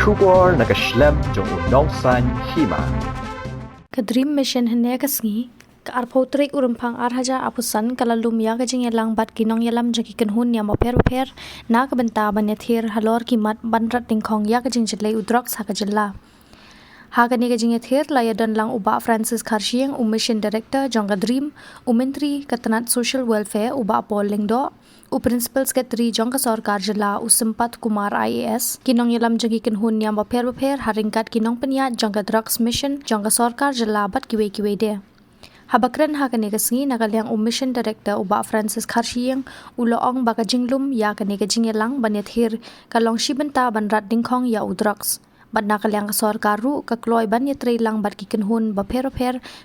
Shubor nakaslem jong unongsan Hima. Dream mission hene kasngi ka arpotrik urumpang arhaja apusan kalalum ya Jingiathir bat Nongialam jaki kenhun Niam per na kabenta banyathir halor kimat banrat Dyngkhong ya Jingiathir Drok sakajilla Hagani Jingiathir layadan lang uba Francis Karshieng mission director jongga Dream Menteri Katanat Social Welfare uba Paul Lingdo Principal Secretary jongga Sarkar Jilla Sempat Kumar IAS Nongialam jagi kenhun Niam per haringkat kinong penya jongga drugs mission jongga Sarkar Jilla bat kiwe de Habakran hagani kasngi nagalyang mission director uba Francis Karshieng uloong baka jinglum ya kani Jingialang banyathir kalong shibenta banrat Dyngkhong ya udrugs bat nakalyang Sarkar ru kakloy banyathir lang bat kikenhun ba per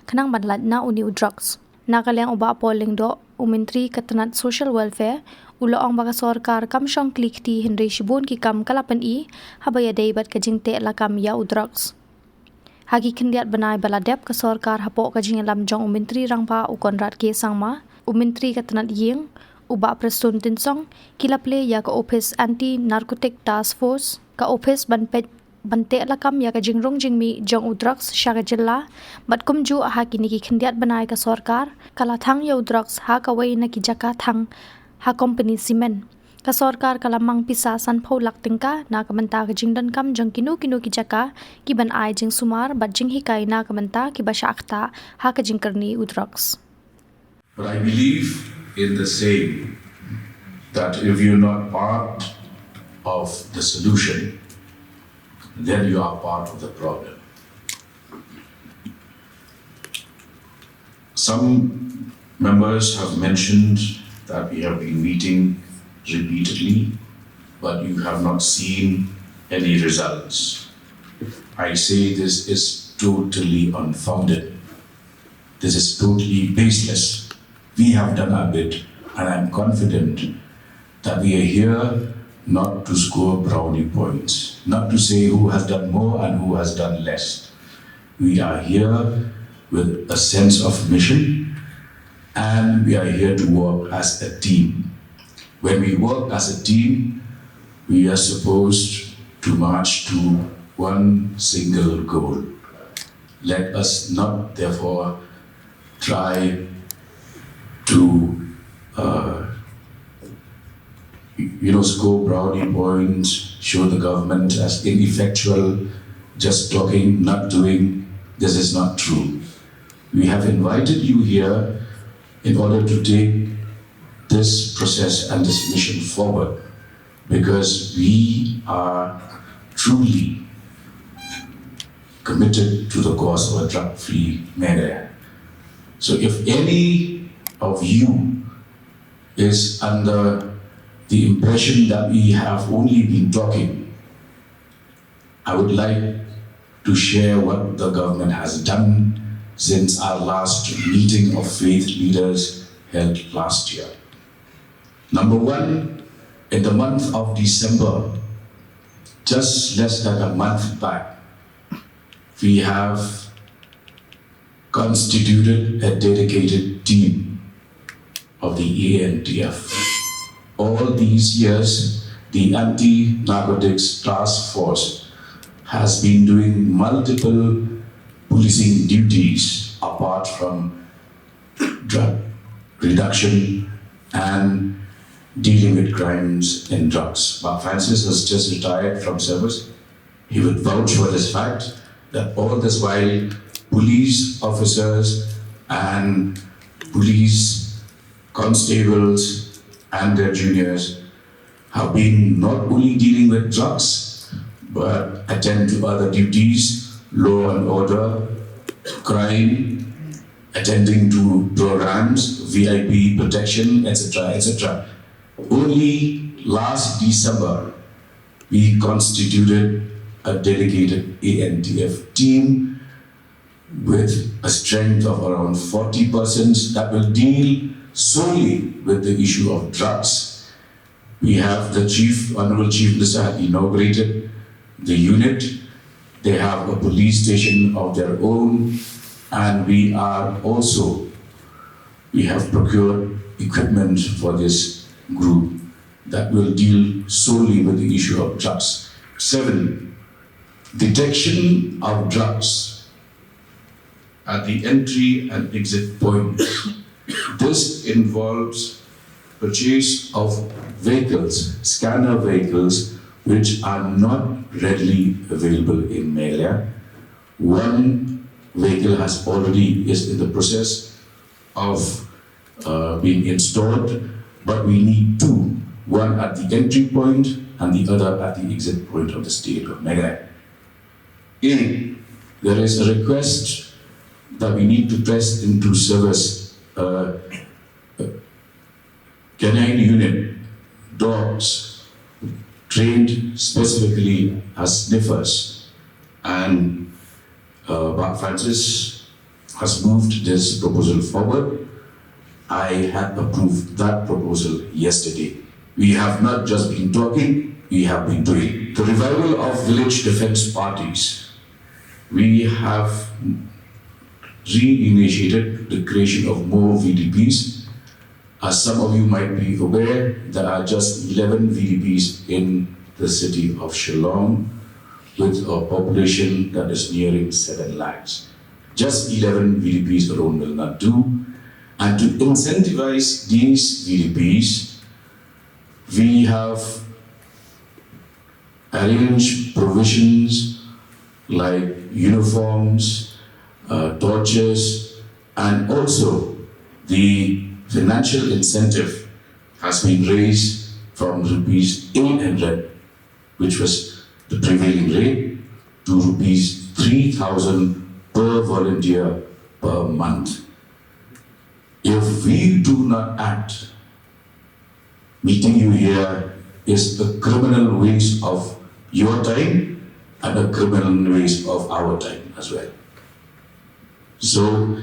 kanang banlat na uni udrugs nakalyang uba polling do Menteri Katanat Social Welfare uloong baka Sarkar kamsyong klikti Henry Shibun ki kam kalapan habaya day bat kajingte lakam ya udrugs Hagi kendiat banai baladep ke Sarkar hapok Jingialam jong Menteri rangpa ukonrat ke sangma Menteri Katanat yeng uba Preston Tinsong kilaple ya ke Office Anti-narcotics Task Force ke Office bante lakam ya ke jingrong jingmi jong udrugs syaga jilla bat kumju ha kini ki kendiat banai ke Sarkar kala thang ya udrugs ha kawai na ki jaka thang ha company cement ka Sarkar kalamang pisa san phau lak tingka na kamanta ka jingdan kam jong kinu ki jaka ki ban ai jing sumar bat jing hikai na kamanta ki basha akta ha ka jingkarni udrugs. But I believe in the saying that if you're not part of the solution, then you are part of the problem. Some members have mentioned that we have been meeting repeatedly, but you have not seen any results. I say this is totally unfounded. This is totally baseless. We have done our bit, and I'm confident that we are here not to score brownie points, not to say who has done more and who has done less. We are here with a sense of mission, and we are here to work as a team. When we work as a team, we are supposed to march to one single goal. Let us not, therefore, try to score brownie points, show the government as ineffectual, just talking, not doing. This is not true. We have invited you here in order to take this process and this mission forward because we are truly committed to the cause of a drug-free Media. So if any of you is under the impression that we have only been talking, I would like to share what the government has done since our last meeting of faith leaders held last year. Number one, in the month of December, just less than a month back, we have constituted a dedicated team of the ANTF. All these years, the Anti-narcotics Task Force has been doing multiple policing duties apart from drug reduction and dealing with crimes in drugs. But Francis has just retired from service. He would vouch for this fact that all this while police officers and police constables and their juniors have been not only dealing with drugs, but attend to other duties, law and order, crime, attending to programs, VIP protection, etc., etc. Only last December, we constituted a dedicated ANTF team with a strength of around 40 persons that will deal solely with the issue of drugs. We have the Honorable Chief Minister had inaugurated the unit. They have a police station of their own, and we have procured equipment for this group that will deal solely with the issue of drugs. 7, detection of drugs at the entry and exit points. This involves purchase of vehicles, scanner vehicles, which are not readily available in Meghalaya. One vehicle is in the process of being installed, but we need two, one at the entry point and the other at the exit point of the state of Meghalaya. There is a request that we need to press into service canine unit, dogs, trained specifically as sniffers, and Bob Francis has moved this proposal forward. I had approved that proposal yesterday. We have not just been talking, we have been doing. The revival of village defense parties. We have reinitiated the creation of more VDPs. As some of you might be aware, there are just 11 VDPs in the city of Shillong, with a population that is nearing 7 lakhs. Just 11 VDPs alone will not do. And to incentivize these VDPs, we have arranged provisions like uniforms, torches, and also the financial incentive has been raised from rupees 800, which was the prevailing rate, to rupees 3,000 per volunteer per month. If we do not act, meeting you here is a criminal waste of your time and a criminal waste of our time as well. So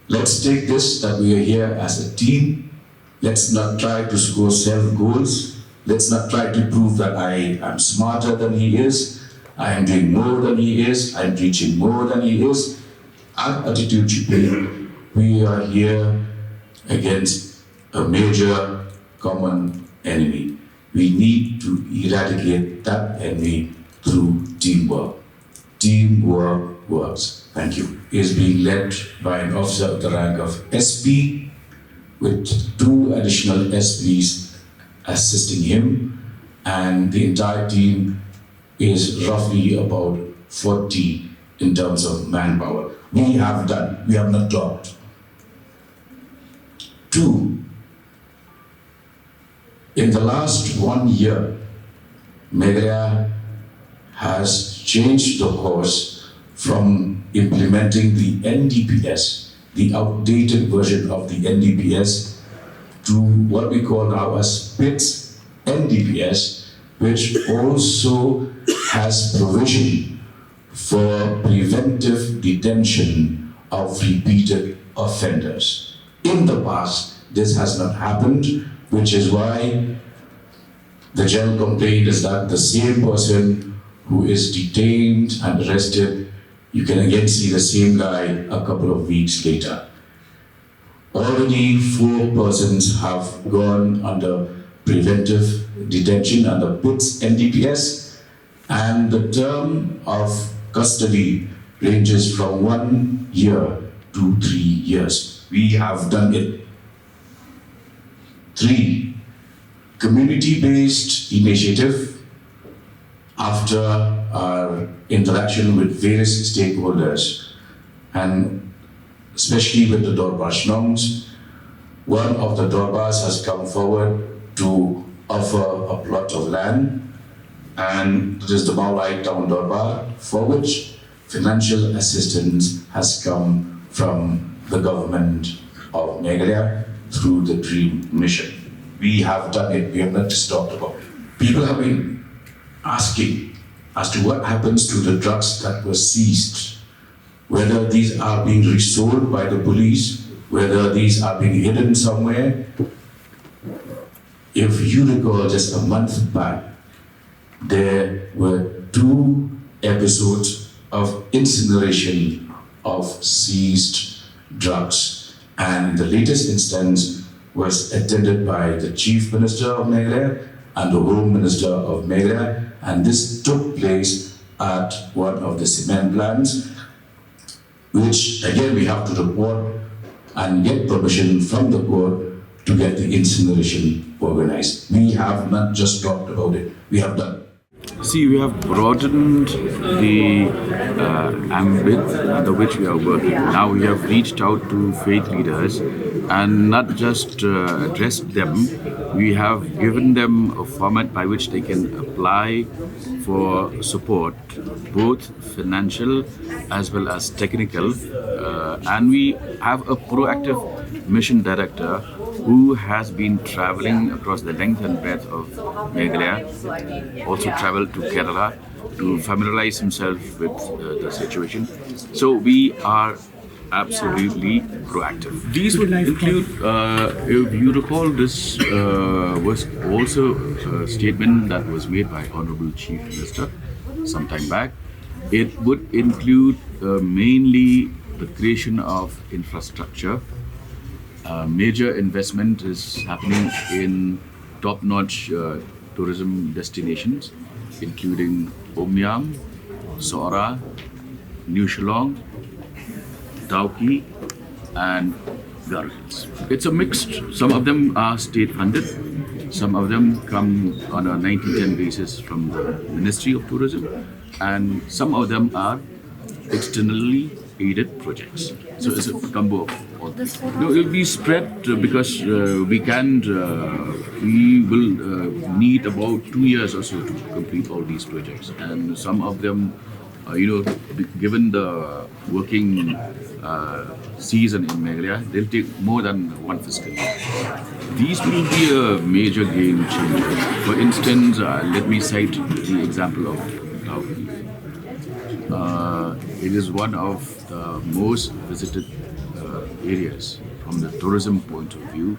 let's take this that we are here as a team. Let's not try to score self-goals. Let's not try to prove that I am smarter than he is, I am doing more than he is, I am reaching more than he is. Our attitude should be, we are here against a major common enemy. We need to eradicate that enemy through teamwork. Teamwork works. Thank you. He is being led by an officer of the rank of SP, with 2 additional SPs assisting him, and the entire team is roughly about 40 in terms of manpower. We have not dropped. 2, in the last 1 year, Meghalaya has changed the course from implementing the NDPS, the outdated version of the NDPS, to what we call now as PITS NDPS, which also has provision for preventive detention of repeated offenders. In the past, this has not happened, which is why the general complaint is that the same person who is detained and arrested, you can again see the same guy a couple of weeks later. Already 4 persons have gone under preventive detention under PITS NDPS, and the term of custody ranges from 1 year to 3 years. We have done it. 3, community-based initiative. After our interaction with various stakeholders, and especially with the Dorbar Shnongs, one of the Dorbars has come forward to offer a plot of land, and it is the Maulai Town Dorbar, for which financial assistance has come from the government of Meghalaya through the DREAM mission. We have done it, we have not just talked about it. People have been asking as to what happens to the drugs that were seized, whether these are being resold by the police, whether these are being hidden somewhere. If you recall, just a month back, there were 2 episodes of incineration of seized drugs, and the latest instance was attended by the Chief Minister of Meghalaya and the Home Minister of Meghalaya, and this took place at one of the cement plants, which again we have to report and get permission from the court to get the incineration organized. We have not just talked about it, we have done. See, we have broadened the ambit under which we are working. Now we have reached out to faith leaders and not just addressed them. We have given them a format by which they can apply for support, both financial as well as technical. And we have a proactive mission director who has been traveling across the length and breadth of Meghalaya, also traveled to Kerala to familiarize himself with the situation. So we are absolutely proactive. These would include, if you recall, this was also a statement that was made by Honorable Chief Minister some time back. It would include mainly the creation of infrastructure. Major investment is happening in top-notch tourism destinations, including Niam, Sora, New Shillong, Tauki, and Garo Hills. It's a mixed. Some of them are state-funded. Some of them come on a 90-10 basis from the Ministry of Tourism, and some of them are externally aided projects. So it's a combo of all three. No, it will be spread because we will need about 2 years or so to complete all these projects. And some of them, given the working season in Meghalaya, they'll take more than one fiscal year. These will be a major game changer. For instance, let me cite the example of Tauki. It is one of the most visited areas from the tourism point of view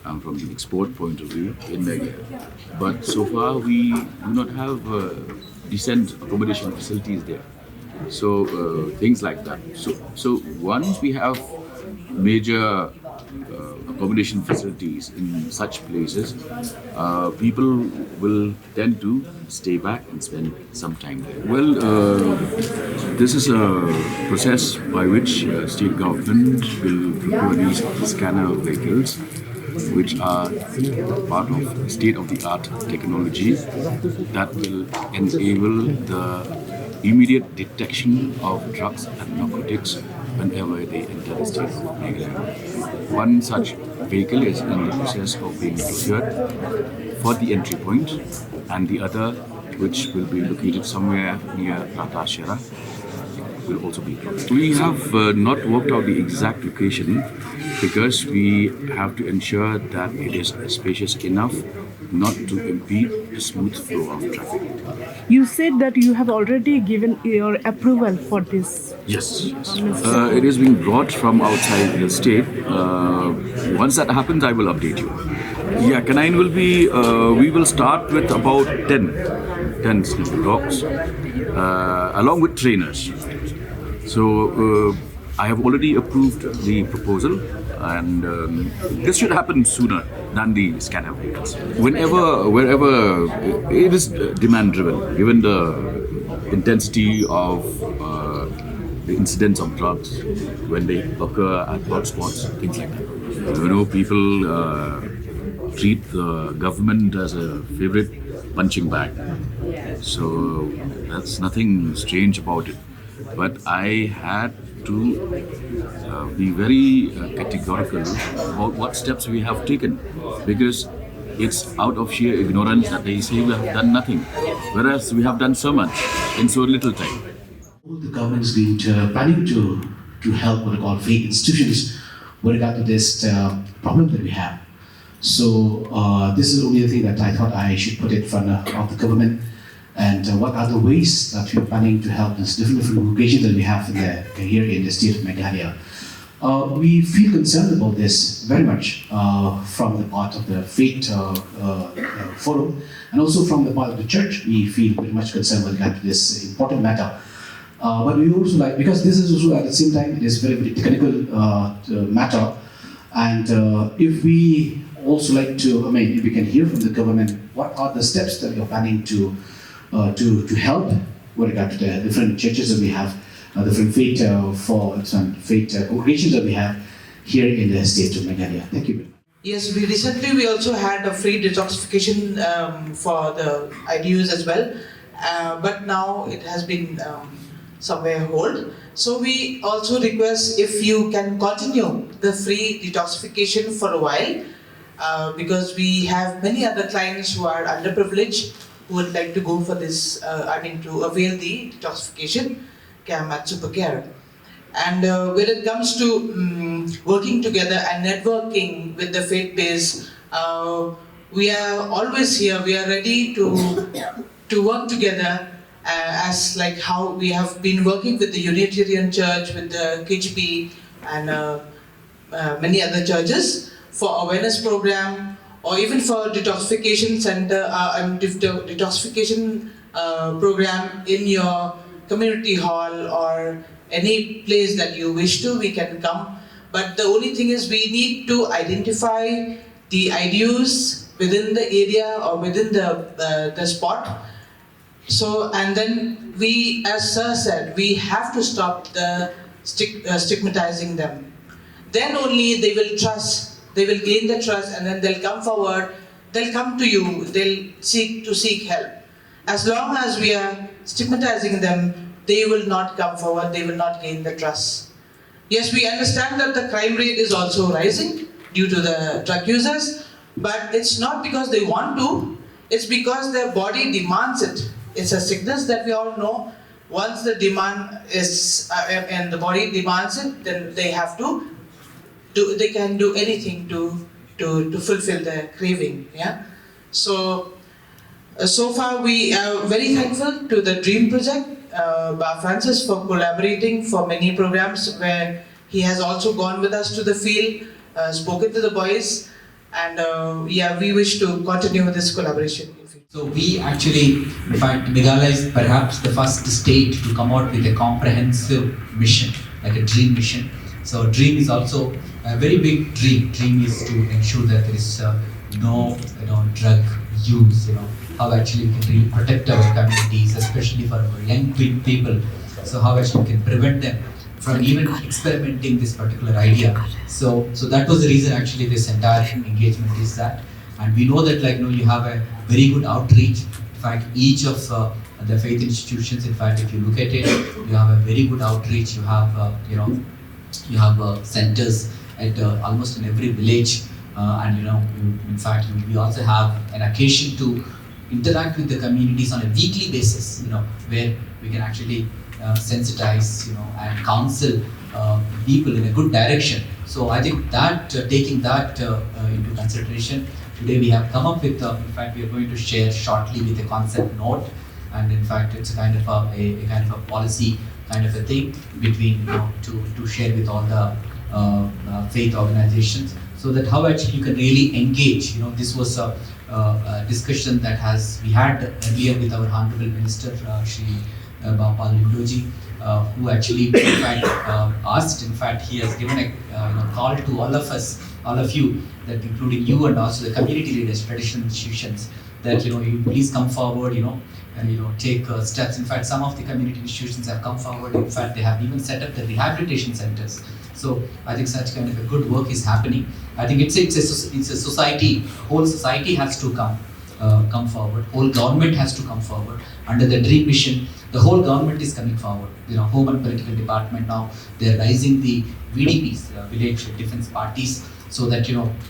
and from the export point of view in Meghalaya. But so far we do not have decent accommodation facilities there. So things like that. So once we have major accommodation facilities in such places, people will tend to stay back and spend some time there. Well, this is a process by which state government will procure these scanner vehicles, which are part of state-of-the-art technology that will enable the immediate detection of drugs and narcotics whenever they enter the state of Meghalaya. One such vehicle is in the process of being procured for the entry point, and the other, which will be located somewhere near Ratashira, will also be procured. We have not worked out the exact location because we have to ensure that it is spacious enough not to impede the smooth flow of traffic. You said that you have already given your approval for this. Yes. It is being brought from outside the state. Once that happens, I will update you. Yeah, canine will be, we will start with about 10 sleeping dogs, along with trainers. So I have already approved the proposal, and this should happen sooner than the scanner vehicles. Wherever it is demand driven, given the intensity of the incidents of drugs when they occur at hotspots, things like that. People treat the government as a favorite punching bag. So that's nothing strange about it. But I had to be very categorical about what steps we have taken, because it's out of sheer ignorance that they say we have done nothing, whereas we have done so much in so little time. The government is going to planning to help what I call faith institutions with regard to this problem that we have. So this is only the thing that I thought I should put in front of the government. And what are the ways that we are planning to help these different congregations that we have here in the state of Meghalaya? We feel concerned about this very much from the part of the faith forum, and also from the part of the church. We feel very much concerned with regard to this important matter. But we also like, because this is also at the same time, it is very, very technical matter. And if we also like to, if we can hear from the government, what are the steps that you're planning to help with regard to the different churches that we have, different faith congregations that we have here in the state of Meghalaya. Thank you very much. Yes, we also had a free detoxification for the IDUs as well, but now it has been somewhere hold. So we also request if you can continue the free detoxification for a while, because we have many other clients who are underprivileged who would like to go for this, to avail the detoxification camp at Supercare. And when it comes to working together and networking with the faith base, we are always here. We are ready to work together as like how we have been working with the Unitarian Church, with the KGP and many other churches for awareness program, or even for detoxification center, detoxification program in your community hall or any place that you wish to, we can come. But the only thing is we need to identify the IDUs within the area or within the spot. So, and then we, as Sir said, we have to stop the stigmatizing them. Then only they will trust, they will gain the trust, and then they'll come forward, they'll come to you, they'll seek help. As long as we are stigmatizing them, they will not come forward, they will not gain the trust. Yes, we understand that the crime rate is also rising due to the drug users, but it's not because they want to, it's because their body demands it. It's a sickness that we all know. Once the demand is, and the body demands it, then they have to they can do anything to fulfill their craving. Yeah. So far we are very thankful to the Dream Project, Francis, for collaborating for many programs where he has also gone with us to the field, spoken to the boys, and we wish to continue with this collaboration. So we actually, in fact, Meghalaya is perhaps the first state to come out with a comprehensive mission, like a dream mission. So dream is also a very big dream. Dream is to ensure that there is no drug use, how actually we can really protect our communities, especially for our young people. So how actually we can prevent them from even experimenting this particular idea. So that was the reason actually this entire engagement is that. And we know that you have a very good outreach. In fact, each of the faith institutions, in fact, if you look at it, you have a very good outreach. You have you have centers at almost in every village, and in fact, we also have an occasion to interact with the communities on a weekly basis. Where we can actually sensitize, and counsel people in a good direction. So I think that taking that into consideration, today we have come up with, in fact, we are going to share shortly with a concept note, and in fact, it's a kind of a policy kind of a thing between to share with all the faith organizations, so that how actually you can really engage. This was a discussion that we had earlier with our Honorable Minister, Shri Bapal Lindoji, who actually in fact asked. In fact, he has given a call to all of us, all of you, that including you and also the community leaders, traditional institutions, that you please come forward, and take steps. In fact, some of the community institutions have come forward. In fact, they have even set up the rehabilitation centers. So I think such kind of a good work is happening. I think it's a society. Whole society has to come forward. Whole government has to come forward under the Dream Mission. The whole government is coming forward. Home and Political Department now, they are raising the VDPs, Village Defense Parties, so that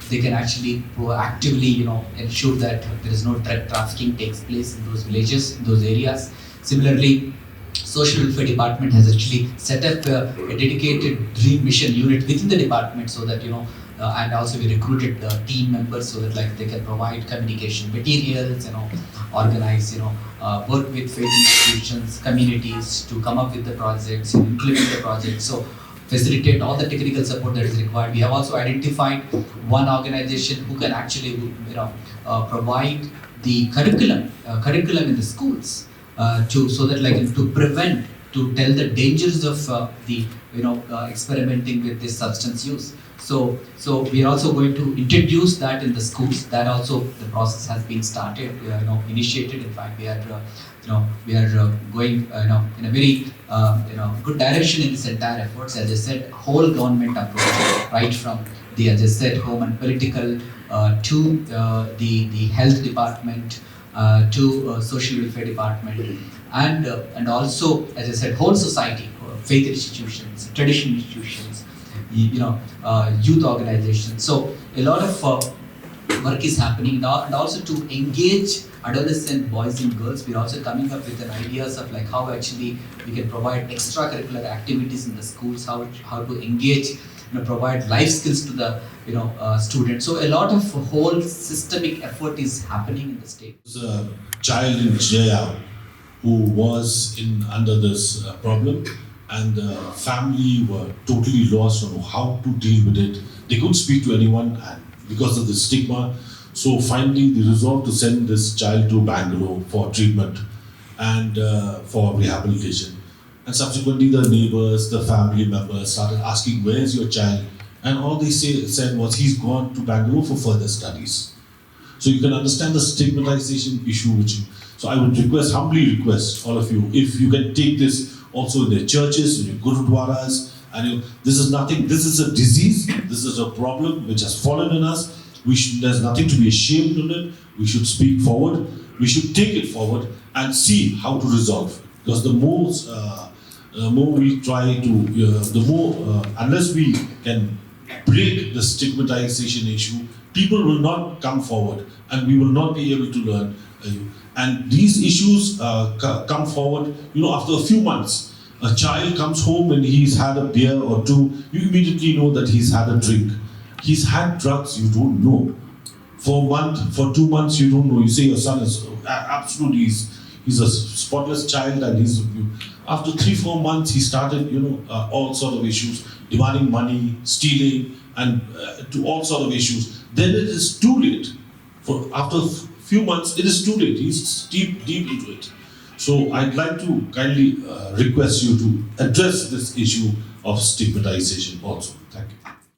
they can actually proactively ensure that there is no drug trafficking takes place in those villages, in those areas. Similarly, Social Welfare Department has actually set up a dedicated Dream Mission unit within the department, so that and also we recruited team members so that they can provide communication materials, organize, work with faith institutions, communities to come up with the projects, implement the projects. So facilitate all the technical support that is required. We have also identified one organization who can actually provide the curriculum in the schools, so that to prevent, to tell the dangers of the experimenting with this substance use. So we are also going to introduce that in the schools. That also the process has been started, initiated. In fact, we are going in a very good direction in this entire efforts. As I said, whole government approach, right from the, as I said, home and political to the health department to social welfare department, and also, as I said, whole society, faith institutions, traditional institutions, youth organizations. So a lot of work is happening now, and also to engage adolescent boys and girls. We're also coming up with ideas of like how actually we can provide extracurricular activities in the schools, how to engage, provide life skills to the students. So a lot of whole systemic effort is happening in the state. There was a child in Jingiathir who was under this problem, and the family were totally lost on how to deal with it. They couldn't speak to anyone, and because of the stigma, so finally they resolved to send this child to Bangalore for treatment and for rehabilitation. And subsequently the neighbors, the family members started asking, where's your child? And all they said was, he's gone to Bangalore for further studies. So you can understand the stigmatization issue. So I would humbly request all of you, if you can take this also in the churches, in your gurudwaras, and this is nothing, this is a disease, this is a problem which has fallen in us. There's nothing to be ashamed of it. We should speak forward, we should take it forward and see how to resolve it. Because the more we try to, unless we can break the stigmatization issue, people will not come forward and we will not be able to learn. And these issues come forward, after a few months. A child comes home and he's had a beer or two, you immediately know that he's had a drink. He's had drugs, you don't know. For a month, for 2 months, you don't know. You say your son is absolutely, he's a spotless child, and after 3-4 months, he started, all sort of issues, demanding money, stealing, and to all sort of issues. Then it is too late. After a few months, it is too late. He's deep into it. So I'd like to kindly request you to address this issue of stigmatization also. Thank you.